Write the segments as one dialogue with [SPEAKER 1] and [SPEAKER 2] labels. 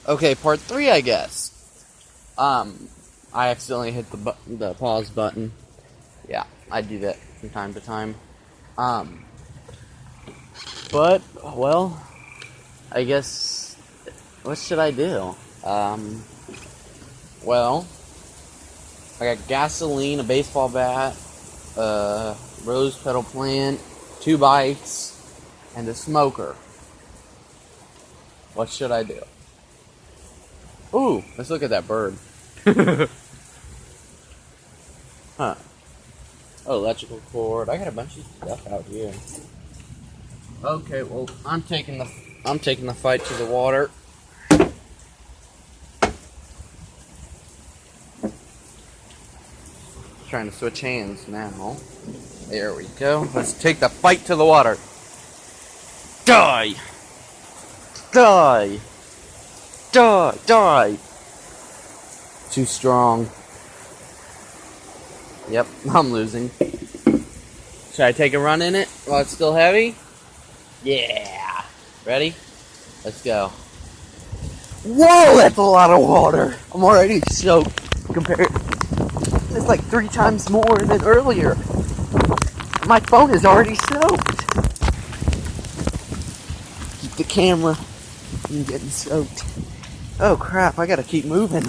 [SPEAKER 1] Okay, part 3, I guess. I accidentally hit the pause button. Yeah, I do that from time to time. But, well, I guess, what should I do? Well, I got gasoline, a baseball bat, a rose petal plant, 2 bikes, and a smoker. What should I do? Ooh, let's look at that bird. Huh. Oh, electrical cord. I got a bunch of stuff out here. Okay, well, I'm taking the fight to the water. Trying to switch hands now. There we go. Let's take the fight to the water. Die! Die! Die! Die! Too strong. Yep, I'm losing. Should I take a run in it while it's still heavy? Yeah! Ready? Let's go. Whoa, that's a lot of water! I'm already soaked compared. It's like 3 times more than earlier. My phone is already soaked. Keep the camera from getting soaked. Oh crap, I gotta keep moving.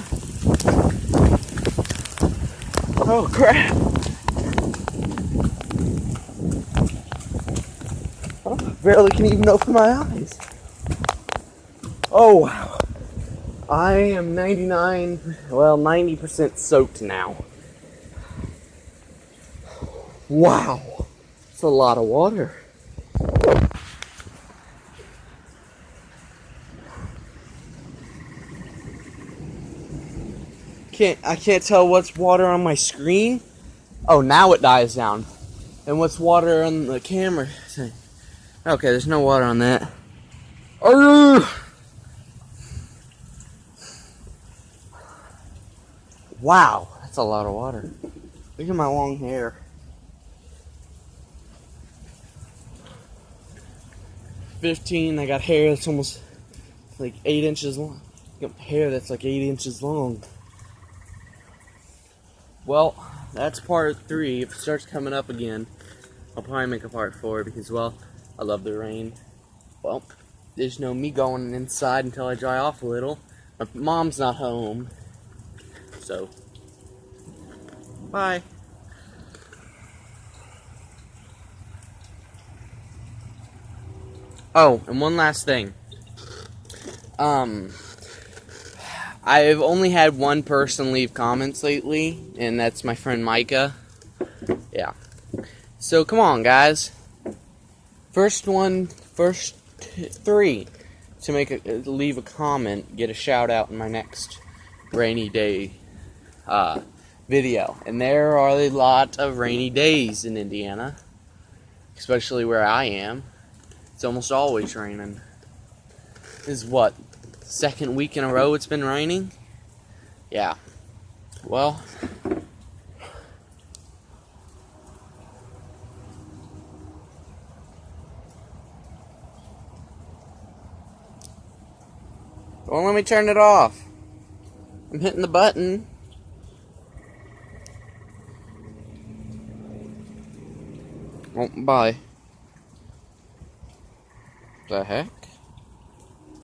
[SPEAKER 1] Oh crap. I barely can even open my eyes. Oh wow. I am 90% soaked now. Wow. It's a lot of water. I can't tell what's water on my screen. Oh, now it dies down. And what's water on the camera thing? Okay, there's no water on that. Wow, that's a lot of water. Look at my long hair. 15, I got hair that's almost like 8 inches long. I got hair that's like 8 inches long. Well, that's part 3. If it starts coming up again, I'll probably make a part 4 because, well, I love the rain. Well, there's no me going inside until I dry off a little. My mom's not home. So, bye. Oh, and one last thing. I've only had one person leave comments lately, and that's my friend Micah. Yeah. So, come on, guys. First 3 to leave a comment, get a shout out in my next rainy day video. And there are a lot of rainy days in Indiana, especially where I am. It's almost always raining. This is what, 2nd week in a row it's been raining? Yeah. Well, don't let me turn it off. I'm hitting the button. Oh, bye. The heck?